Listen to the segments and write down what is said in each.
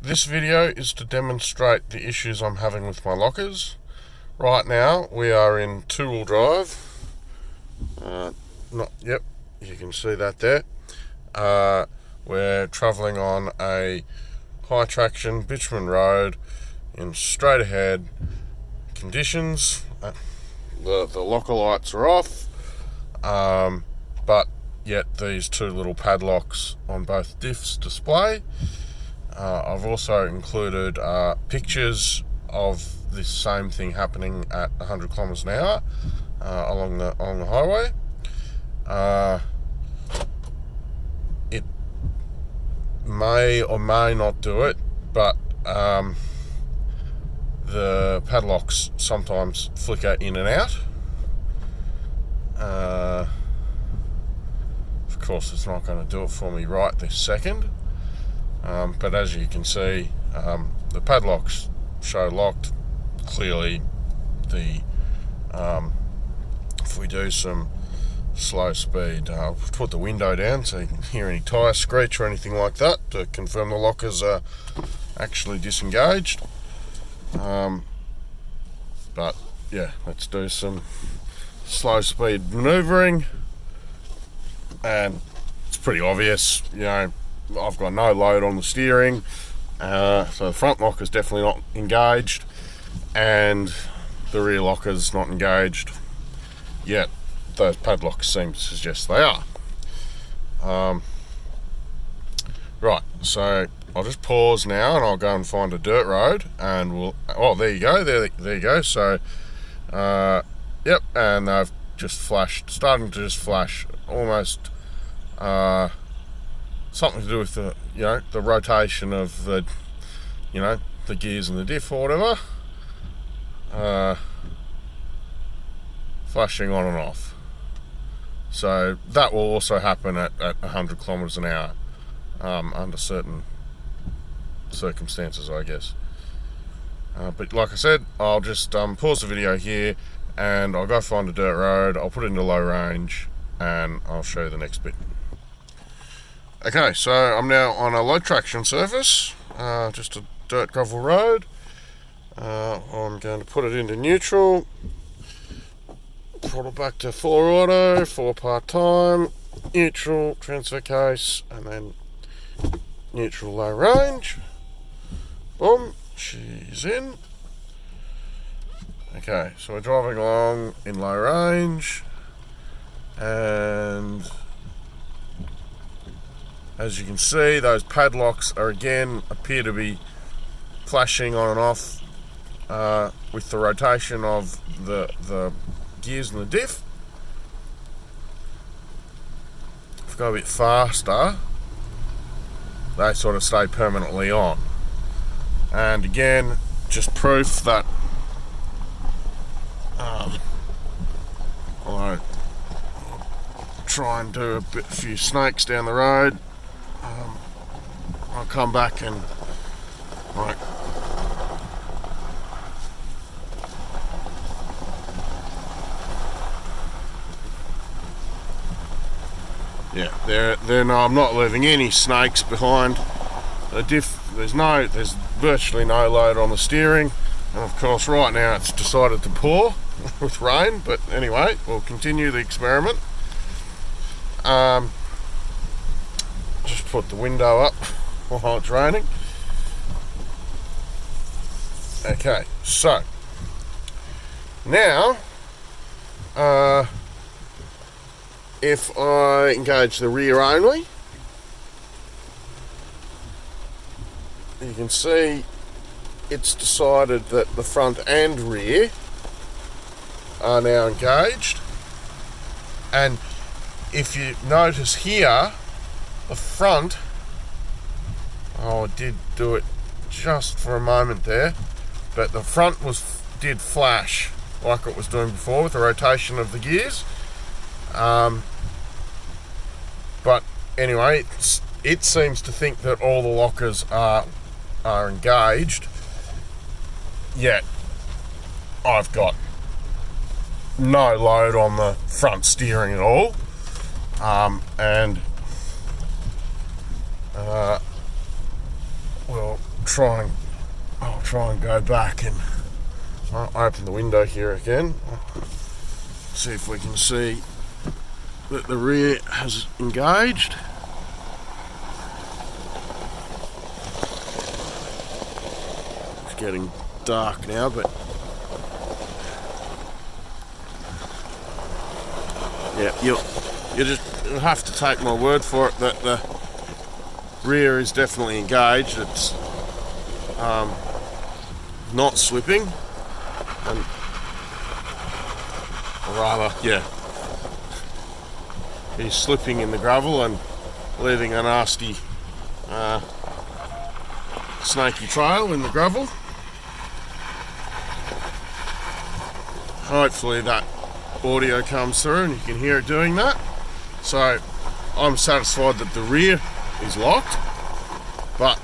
This video is to demonstrate the issues I'm having with my lockers. Right now we are in two-wheel drive. Yep, you can see that there. We're travelling on a high traction bitumen road in straight ahead conditions. The locker lights are off, but yet these two little padlocks on both diffs display. I've also included pictures of this same thing happening at 100 kilometers an hour along the highway. It may or may not do it, but the padlocks sometimes flicker in and out. Of course, it's not going to do it for me right this second. But as you can see, the padlocks show locked. Clearly, if we do some slow speed, I'll put the window down so you can hear any tyre screech or anything like that to confirm the lockers are actually disengaged. But yeah, let's do some slow speed manoeuvring, and it's pretty obvious, you know, I've got no load on the steering, so the front locker's definitely not engaged and the rear locker's not engaged, yet those padlocks seem to suggest they are. Right, so I'll just pause now and I'll go and find a dirt road and we'll, oh, there you go, there you go. So yep, and they've just flashed, starting to just flash, almost something to do with the, you know, the rotation of the, you know, the gears and the diff or whatever, flashing on and off. So that will also happen at 100 kilometers an hour under certain circumstances, I guess. But like I said, I'll just pause the video here and I'll go find a dirt road, I'll put it into low range and I'll show you the next bit. Okay, so I'm now on a low traction surface, just a dirt gravel road. I'm going to put it into neutral, throttle back to 4 auto, 4 part-time, neutral, transfer case, and then neutral low range. Boom, she's in. Okay, so we're driving along in low range, and as you can see, those padlocks are again appear to be flashing on and off with the rotation of the gears and the diff. If we go a bit faster, they sort of stay permanently on. And again, just proof that I'll try and do a few snakes down the road. I'll come back and like yeah, there. No, I'm not leaving any snakes behind. The diff, there's virtually no load on the steering, and of course right now it's decided to pour with rain. But anyway, we'll continue the experiment. Just put the window up while it's raining. Okay, so now if I engage the rear only, you can see it's decided that the front and rear are now engaged. And if you notice here, the front, oh, it did do it just for a moment there, but the front did flash like it was doing before with the rotation of the gears. But anyway, it seems to think that all the lockers are engaged, yet I've got no load on the front steering at all, and we'll try and go back and open the window here again. See if we can see that the rear has engaged. It's getting dark now, but yeah, you'll have to take my word for it that the rear is definitely engaged. It's not slipping, and rather, yeah, he's slipping in the gravel and leaving a nasty snaky trail in the gravel. Hopefully that audio comes through and you can hear it doing that. So I'm satisfied that the rear is locked, but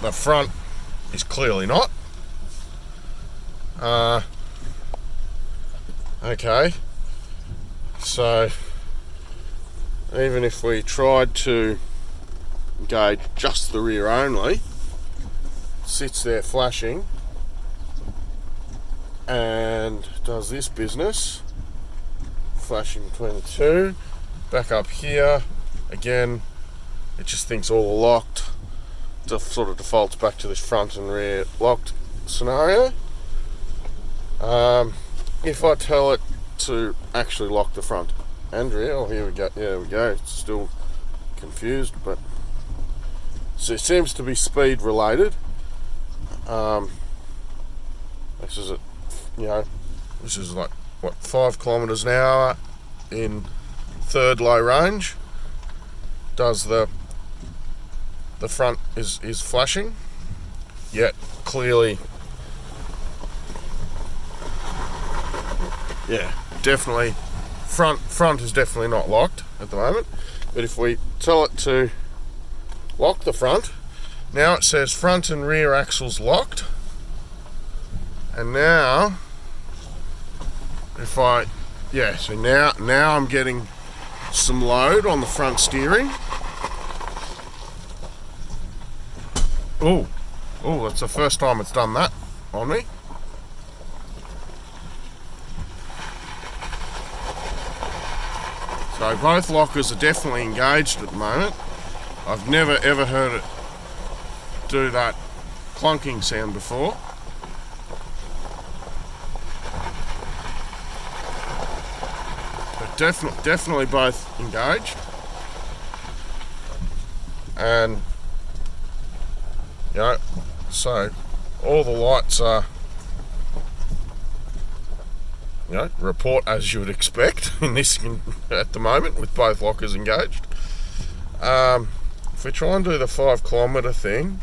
the front is clearly not. Okay, so even if we tried to engage just the rear only, it sits there flashing and does this business, flashing between the two. Back up here, again, it just thinks all are locked. Sort of defaults back to this front and rear locked scenario. If I tell it to actually lock the front and rear, oh, here we go, there we go, it's still confused, but so it seems to be speed related. This is this is like, what, 5 kilometers an hour in third low range. Does the front is flashing, yet clearly, yeah, definitely front is definitely not locked at the moment. But if we tell it to lock the front, now it says front and rear axles locked, and now if I, yeah, so now I'm getting some load on the front steering. Oh, that's the first time it's done that on me. So both lockers are definitely engaged at the moment. I've never ever heard it do that clunking sound before. But definitely both engaged. And so all the lights are, report as you would expect in this at the moment with both lockers engaged. If we try and do the 5 kilometer thing,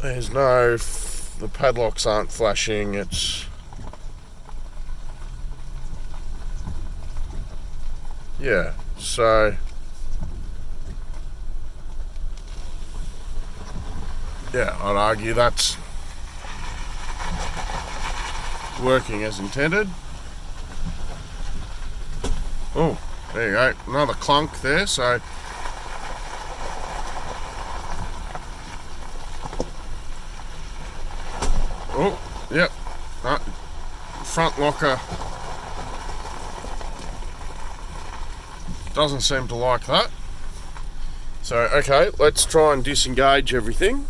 there's the padlocks aren't flashing. It's, yeah, so yeah, I'd argue that's working as intended. Oh, there you go, another clunk there. So oh, yep, front locker doesn't seem to like that. So okay, let's try and disengage everything.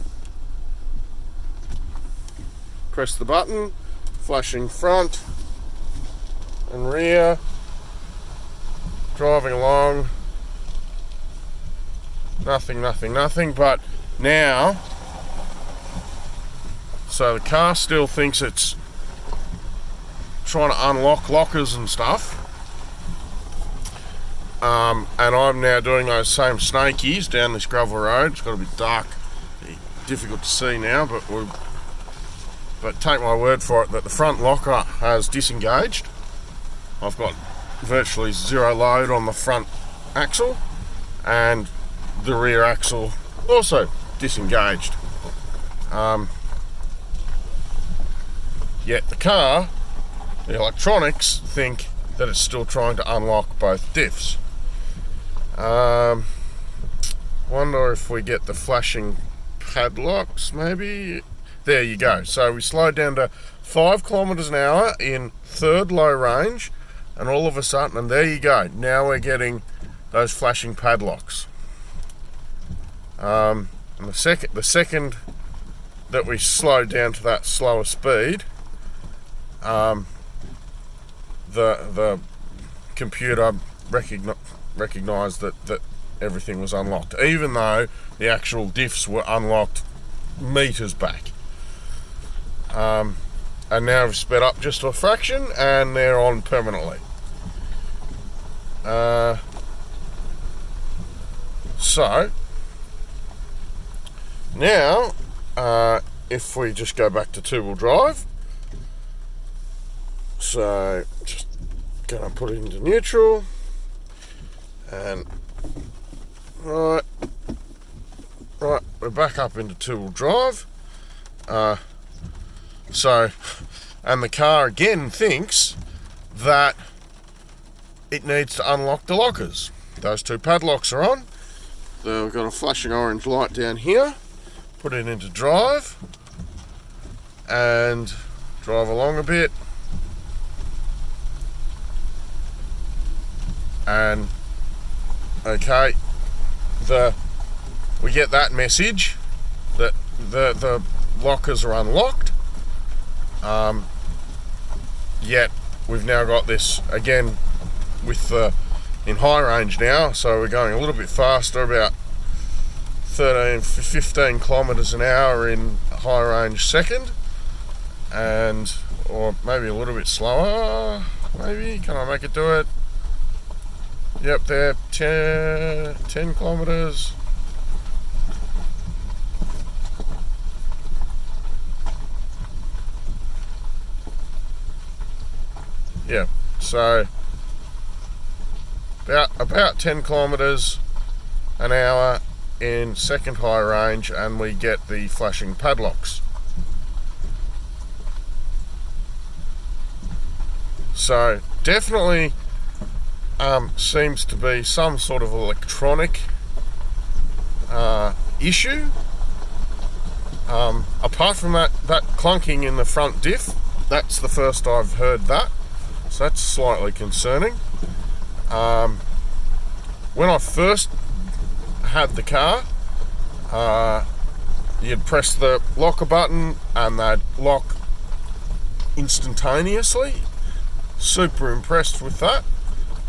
Press the button, flashing front and rear, driving along, nothing, but now, so the car still thinks it's trying to unlock lockers and stuff, and I'm now doing those same snakies down this gravel road. It's got a bit dark, difficult to see now, but take my word for it that the front locker has disengaged. I've got virtually zero load on the front axle, and the rear axle also disengaged. Yet the car, the electronics, think that it's still trying to unlock both diffs. Wonder if we get the flashing padlocks, maybe. There you go. So we slowed down to 5 kilometers an hour in third low range, and all of a sudden, and there you go. Now we're getting those flashing padlocks. And the second that we slowed down to that slower speed, the computer recognised that everything was unlocked, even though the actual diffs were unlocked meters back. And now we've sped up just a fraction, and they're on permanently. So now, if we just go back to two-wheel drive, so just gonna put it into neutral, and right, we're back up into two-wheel drive. And the car again thinks that it needs to unlock the lockers. Those two padlocks are on. So we've got a flashing orange light down here. Put it into drive and drive along a bit. And okay, we get that message that the lockers are unlocked. Yet we've now got this again with in high range now, so we're going a little bit faster, about 15 kilometers an hour in high range second, or maybe a little bit slower. Maybe, can I make it do it? Yep, there, 10 kilometers. Yeah, so about 10 kilometers an hour in second high range, and we get the flashing padlocks. So definitely seems to be some sort of electronic issue. Apart from that clunking in the front diff, that's the first I've heard that. So that's slightly concerning. When I first had the car, you'd press the locker button and they'd lock instantaneously. Super impressed with that.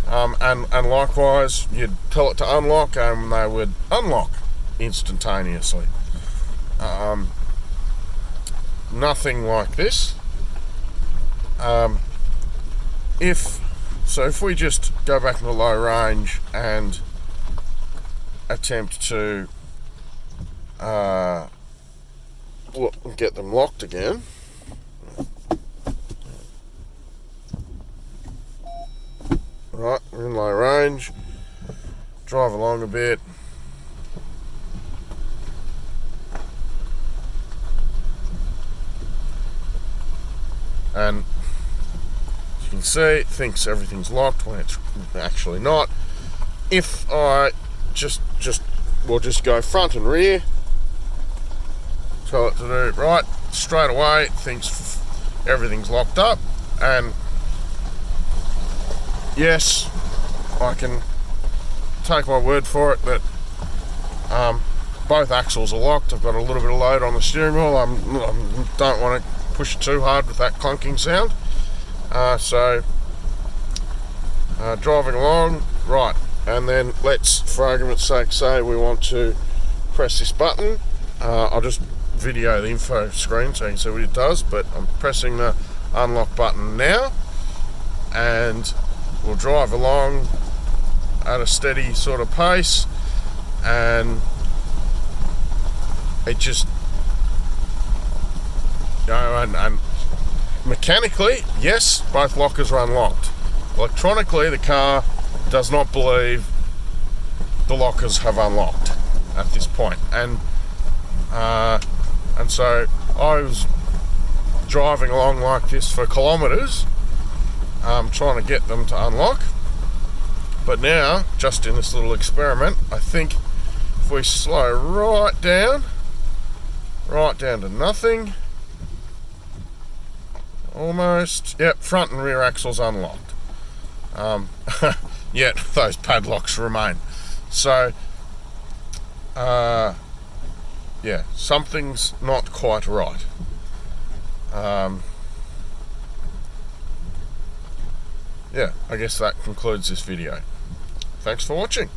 And likewise, you'd tell it to unlock and they would unlock instantaneously. Nothing like this. If we just go back into low range and attempt to get them locked again. Right, we're in low range. Drive along a bit. And as you can see, it thinks everything's locked when it's actually not. If I we'll just go front and rear, tell it to do it right, straight away it thinks everything's locked up, and yes, I can take my word for it that both axles are locked. I've got a little bit of load on the steering wheel. I don't want to push it too hard with that clunking sound. Driving along, right, and then let's, for argument's sake, say we want to press this button. I'll just video the info screen so you can see what it does, but I'm pressing the unlock button now, and we'll drive along at a steady sort of pace, and it just, and mechanically, yes, both lockers are unlocked. Electronically, the car does not believe the lockers have unlocked at this point, and so I was driving along like this for kilometres, trying to get them to unlock. But now, just in this little experiment, I think if we slow right down to nothing, almost, yep, front and rear axles unlocked. Yet those padlocks remain. So, yeah, something's not quite right. Yeah, I guess that concludes this video. Thanks for watching.